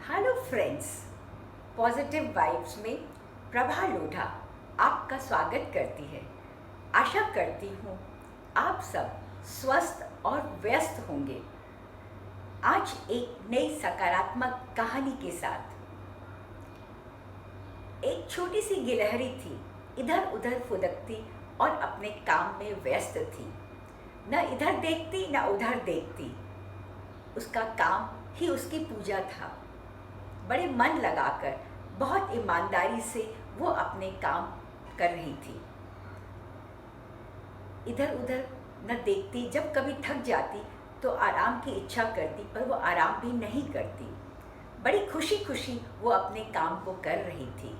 Hello friends, positive vibes में प्रभा लोढ़ा आपका स्वागत करती है। आशा करती हूँ आप सब स्वस्थ और व्यस्त होंगे। आज एक नई सकारात्मक कहानी के साथ। एक छोटी सी गिलहरी थी, इधर उधर फुदकती और अपने काम में व्यस्त थी। न इधर देखती न उधर देखती, उसका काम ही उसकी पूजा था। बड़े मन लगाकर, बहुत ईमानदारी से वो अपने काम कर रही थी। इधर उधर न देखती, जब कभी थक जाती तो आराम की इच्छा करती, पर वो आराम भी नहीं करती। बड़ी खुशी खुशी वो अपने काम को कर रही थी,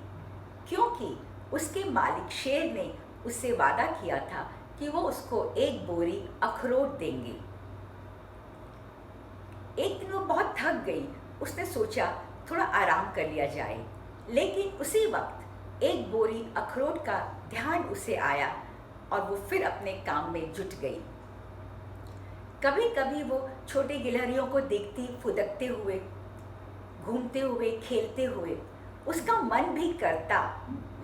क्योंकि उसके मालिक शेर ने उससे वादा किया था कि वो उसको एक बोरी अखरोट देंगे। एक दिन वो बहुत थक गई। उसने सोचा थोड़ा आराम कर लिया जाए, लेकिन उसी वक्त एक बोरी अखरोट का ध्यान उसे आया और वो फिर अपने काम में जुट गई। कभी कभी वो छोटी गिलहरियों को देखती, फुदकते हुए, घूमते हुए, खेलते हुए। उसका मन भी करता,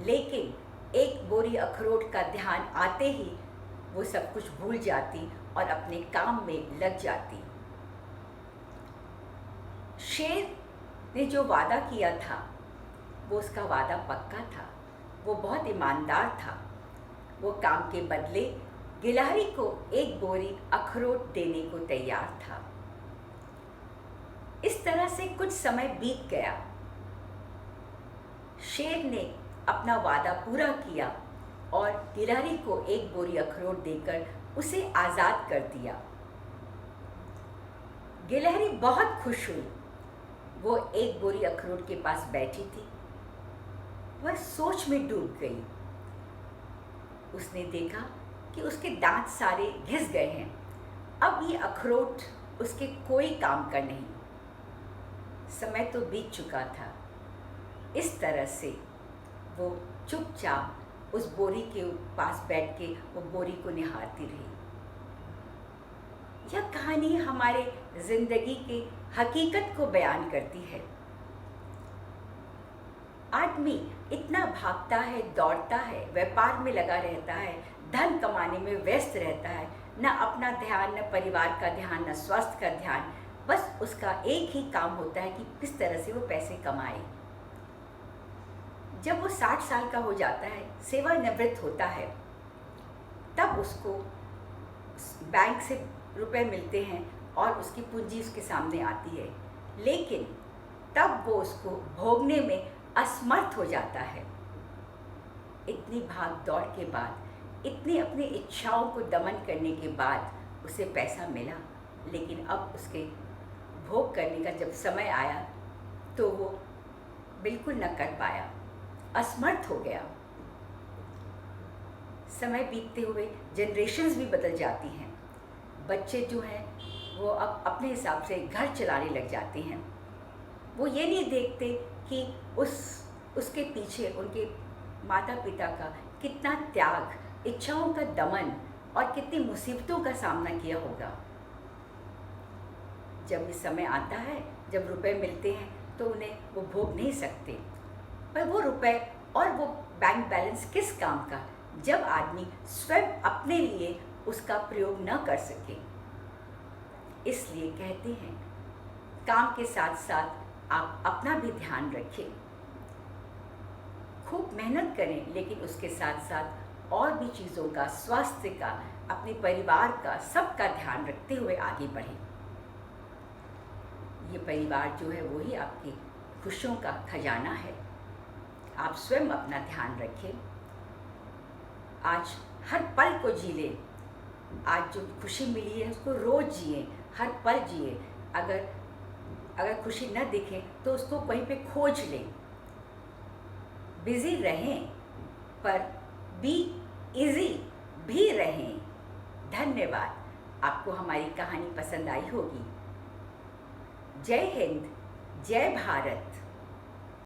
लेकिन एक बोरी अखरोट का ध्यान आते ही वो सब कुछ भूल जाती और अपने काम में लग जाती। शेर ने जो वादा किया था, वो उसका वादा पक्का था। वो बहुत ईमानदार था। वो काम के बदले गिलहरी को एक बोरी अखरोट देने को तैयार था। इस तरह से कुछ समय बीत गया। शेर ने अपना वादा पूरा किया और गिलहरी को एक बोरी अखरोट देकर उसे आज़ाद कर दिया। गिलहरी बहुत खुश हुई। वो एक बोरी अखरोट के पास बैठी थी। वह सोच में डूब गई। उसने देखा कि उसके दांत सारे घिस गए हैं। अब ये अखरोट उसके कोई काम का नहीं। समय तो बीत चुका था। इस तरह से वो चुपचाप उस बोरी के पास बैठ के वो बोरी को निहारती रही। यह कहानी हमारे जिंदगी के हकीकत को बयान करती है। आदमी इतना भागता है, दौड़ता है, व्यापार में लगा रहता है, धन कमाने में व्यस्त रहता है, न अपना ध्यान, न परिवार का ध्यान, न स्वास्थ्य का ध्यान। बस उसका एक ही काम होता है कि किस तरह से वो पैसे कमाए। जब वो 60 साल का हो जाता है, सेवानिवृत्त होता है, तब उसको बैंक से रुपए मिलते हैं और उसकी पूंजी उसके सामने आती है, लेकिन तब वो उसको भोगने में असमर्थ हो जाता है। इतनी भाग दौड़ के बाद, इतनी अपनी इच्छाओं को दमन करने के बाद उसे पैसा मिला, लेकिन अब उसके भोग करने का जब समय आया तो वो बिल्कुल न कर पाया, असमर्थ हो गया। समय बीतते हुए जनरेशन्स भी बदल जाती हैं। बच्चे जो हैं वो अब अपने हिसाब से घर चलाने लग जाते हैं। वो ये नहीं देखते कि उसके पीछे उनके माता पिता का कितना त्याग, इच्छाओं का दमन और कितनी मुसीबतों का सामना किया होगा। जब ये समय आता है, जब रुपए मिलते हैं, तो उन्हें वो भोग नहीं सकते। पर वो रुपए और वो बैंक बैलेंस किस काम का, जब आदमी स्वयं अपने लिए उसका प्रयोग न कर सके। इसलिए कहते हैं, काम के साथ साथ आप अपना भी ध्यान रखें। खूब मेहनत करें, लेकिन उसके साथ साथ और भी चीज़ों का, स्वास्थ्य का, अपने परिवार का, सबका ध्यान रखते हुए आगे बढ़ें। ये परिवार जो है वही आपकी खुशियों का खजाना है। आप स्वयं अपना ध्यान रखें। आज हर पल को जी लें। आज जो खुशी मिली है उसको रोज़ जिए, हर पल जिए। अगर खुशी न दिखे तो उसको कहीं पे खोज लें। बिज़ी रहें, पर बी इजी भी रहें। धन्यवाद। आपको हमारी कहानी पसंद आई होगी। जय हिंद, जय भारत।